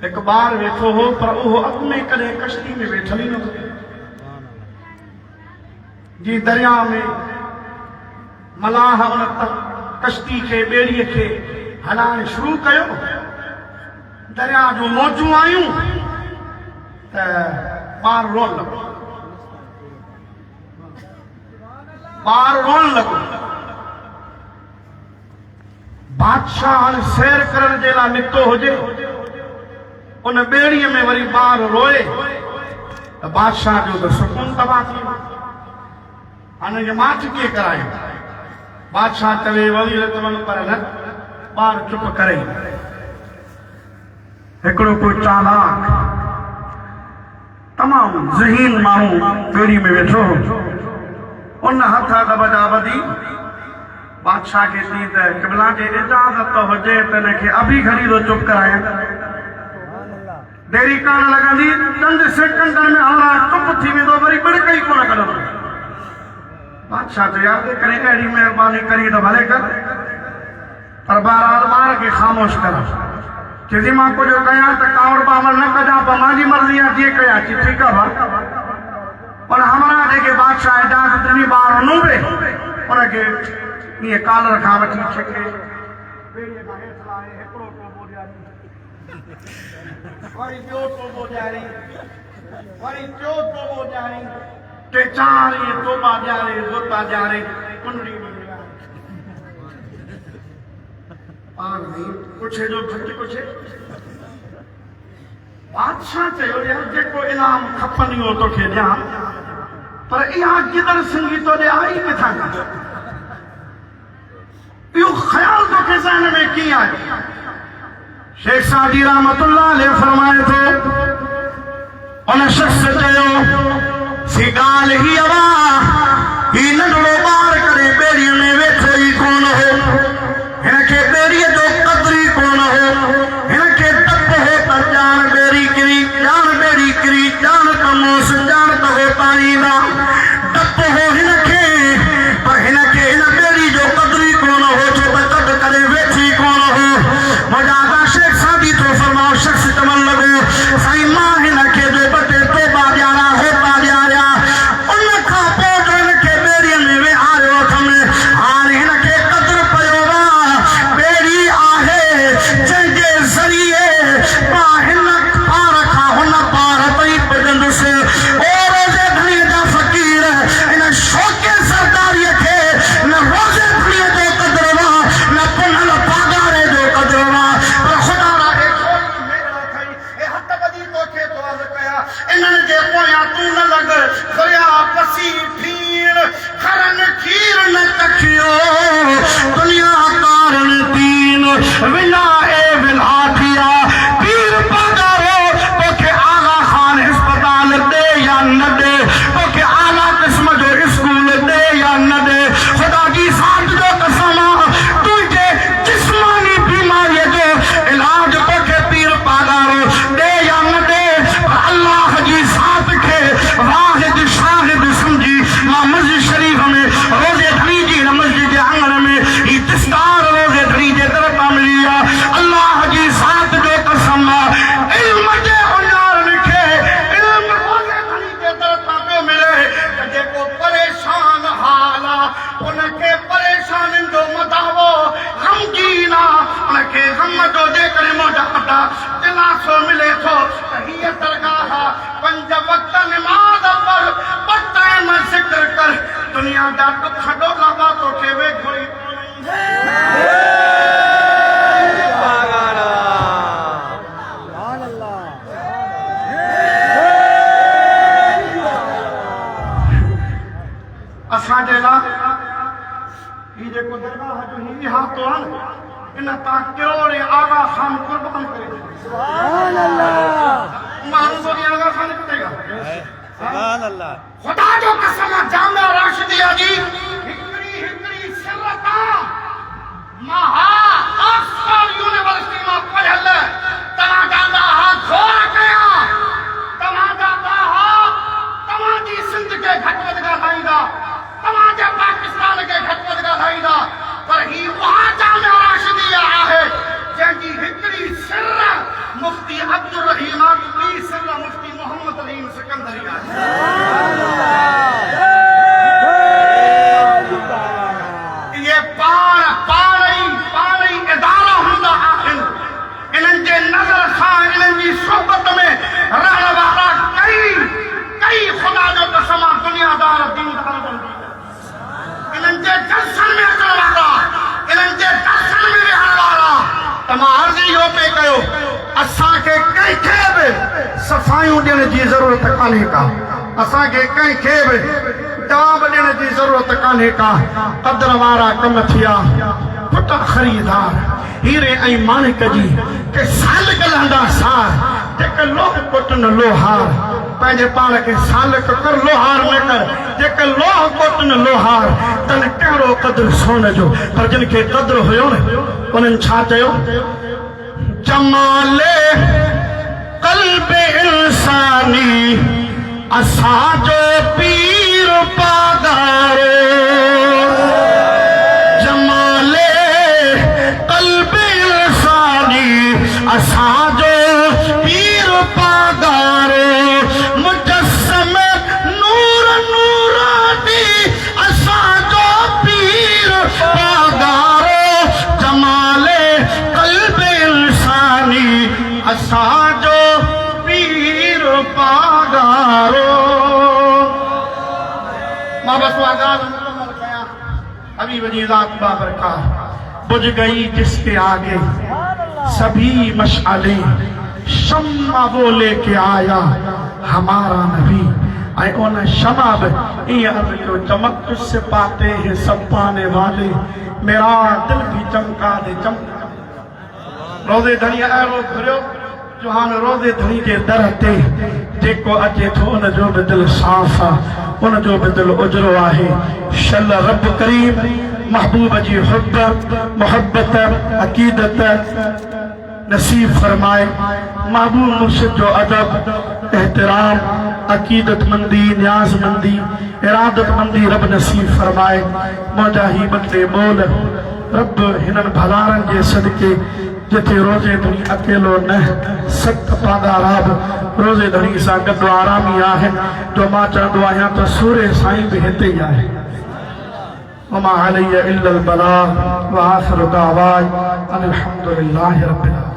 हिकु ॿार वेठो हो पर उहो अॻु में कॾहिं कश्ती में वेठल ई न हो जी दरिया में मलाह उन कश्ती खे ॿेड़ीअ खे हलाइण शुरू कयो दरिया जूं मौजूं आयूं त ॿार रोअण लॻो बादशाह हाणे सैर करण जे लाइ निकितो हुजे उन ॿेड़ीअ में वरी ॿार रोए त बादशाह जो त सुकून तबाह थी वियो हाणे इहो माठ कीअं करायो बादशाह चवे वरी त वञ पर न ॿार चुप करे हिकिड़ो कोई चालाक तमामु ज़हीन माण्हू ॿेड़ी में वेठो हो उन हथ दबदा ॿधी बादशाह खे ॾी त क़िबला खे इजाज़त हुजे त हिनखे अभी घणी थो चुप करायां देरी करण लॻंदी चंद सेकंडनि में हला चुप थी वेंदो वरी बिड़क ई कोन कढंदो बादशाह चयो यार करे अहिड़ी महिरबानी करी त भले कर पर बहरहाल ॿार खे ख़ामोश कर चइजी मां कुझु कयां त कावड़ बावड़ न कजां पर मुंहिंजी मर्ज़ी आहे जीअं कयां थी ठीकु आहे भाउ पर हमरा जेके बादशाह इजाज़त ॾिनी ॿार नूबे उनखे ईअं कॉलर खां वठी छिके ॿेड़ीअ खां हेठि लाहे हिकिड़ो टोबो ॾियारी वरी ॿियो टोबो ॾियारी वरी टियों टोबो ॾियारी टे चार इहे टोबा ॾियारे गोता ॾियारे कुंडड़ी में कुछ जो घटि कुछ बादशाह चयो यार जेको इनाम खपंदी हो तोखे ॾियां पर इहा गिदड़ सिंगी तो ॾे आई किथां इहो ख़्याल तोखे ज़हन में कीअं आहे शेख सादी रहमतुल्लाह अलैह फरमाए थो उन शख़्स चयो सी ॻाल्हि ही अवा ही नंढड़ो ॿार करे ॿेड़ीअ में वेठो ई कोन हो हिनखे ॿेड़ीअ जो क़द्र ई कोन हो हिनखे डप हो त ॼाण ॿेड़ी किरी ॼाण ॿेड़ी किरी ॼाण कमोस ॼाण त हो पाणींदा डप हो हिनखे पर हिनखे हिन ॿेड़ी जो क़द्र ई कोन हो छो त कॾहिं कॾहिं वेठी कोन हो मुंहिंजा शेख सादी थो फरमाओ शख़्स चवण लॻो साईं मां हिनखे जो ॿ टे टोबा ॾियारा होता ॾियारिया उन खां पोइ जो हिनखे ॿेड़ीअ में विहारियो अथमि हाणे हिनखे क़द्र पियो ॿेड़ी आहे जंहिंजे ज़रिए मां हिन पार खां हुन पार ताईं पुॼंदुसि ओ रोज़े घणीअ जा फ़क़ीर जा दुख ॾोला बातो खे वेझो ई असांजे लाइ ही जेको दरगाह जो ही इहातो आहे न इन तां करोड़े आगा खान कुर्बान करे सुभान अल्लाह माण्हू तो आगा खान कटेगा सुभान अल्लाह खुदा जो कसम जामिया राशिदिया जी हिकड़ी सिरता महा ऑक्सफोर्ड यूनिवर्सिटी में पढ़ल तव्हां जा हाथ खोल कया तव्हां जा तव्हां जी सिंध के घट वध ॻाल्हाईंदा तव्हां जे पाकिस्तान के घट वध ॻाल्हाईंदा पर ही वहाँ जामिया राशिदिया आहे जंहिंजी हिकड़ी सिर मुफ्ती अब्दुल रहीम ॿी सिर मुफ्ती मोहम्मद अलीम सिकंदरी आहे ये पाण ई इदारा हूंदा आहिनि इन्हनि जे नज़र खां इन्हनि जी सोबत में रहण वारा कई ख़ुदा जो कसम दुनियादार दीनदार बणजी इन्हनि जे दर्शन में अचण वारा इन्हनि जे दर्शन में विहण वारा तमाम अर्ज़ इहो पे कयो असांखे कंहिंखे बि सफ़ायूं ॾियण जी ज़रूरत कान्हे का असांखे कंहिंखे बि जवाब ॾियण जी ज़रूरत कान्हे का क़दर वारा कम थिया पुट ख़रीदार हीरे ऐं माणिक जी के साल ॻाल्हाईंदा सार जेके लोह कोटन लोहार पंहिंजे पाण खे सालक कर लोहार न कर जेके लोह कोटन लोहार तन कहिड़ो क़दुरु सोन जो पर जिन खे क़दुरु हुयो न उन्हनि छा चयो जमाले क़ल्ब इंसानी असांजो पीर पागारो जमाले क़ल्ब इंसानी असांजो पीर पागारो मुजस्सम नूर नूरानी असांजो पीर पागारो जमाले क़ल्ब इंसानी असांजो पीर पागारो मां बस वागान मुकम्मल कया अभी वजी रात बाबर का बुझ गई जिसके आगे सभी मशाले शम्मा वो लेके आया हमारा नबी आई उन शमा ये अर्ज जो चमक तुझसे पाते हैं सब पाने वाले मेरा दिल भी चमका दे चमका रोज़े धनी अहिड़ो घुरियो जो हाणे रोज़े धनी जे दर ते जेको अचे थो उन जो बि दिलि साफ़ आहे उन जो बि दिलि उजरो आहे शल रब करीम महबूब जी हुब मोहब्बत अक़ीदत नसीब फरमाए महबूब मुर्शिद जो अदब एहतराम अक़ीदतमंदी न्याज़मंदी इरादतमंदी रब नसीब फरमाए मौजा ही बदले मोल रब हिननि भलारनि जे सदके जिथे रोज़े धनी अकेलो न सत पादारा रोज़े धनी सां गॾु आरामी आहिनि जो मां चवंदो आहियां त सूरे साईं बि हिते ई आहे वमा अलैया इल्लल बलाग व आखिरु दावाना अनिल हम्दुलिल्लाहि रब्बिल आलमीन।